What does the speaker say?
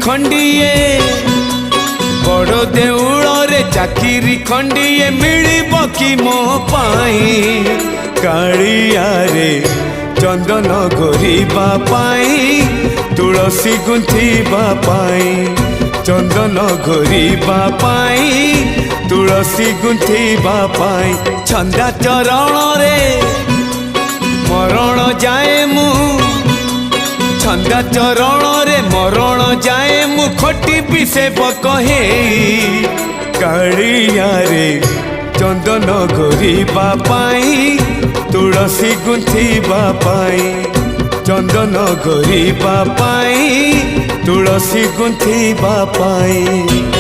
खंडिए बड़ देउल रे चाकिरी खंडिए मिलिब कि मो पाई कालिया रे चंदन घोरिबा पाई तुलसी गुंथिबा पाई चंदन घोरिबा पाई तुलसी गुंथिबा पाई छंदा चरण रे मरण जाए मु छंदा चरण रे मरण जाए मु खटिबि सेवक हे कालिया रे चंदन घोरिबा पाई तुलसी गुंथिबा पाई चंदन घोरिबा पाई तुलसी गुंथिबा पाई।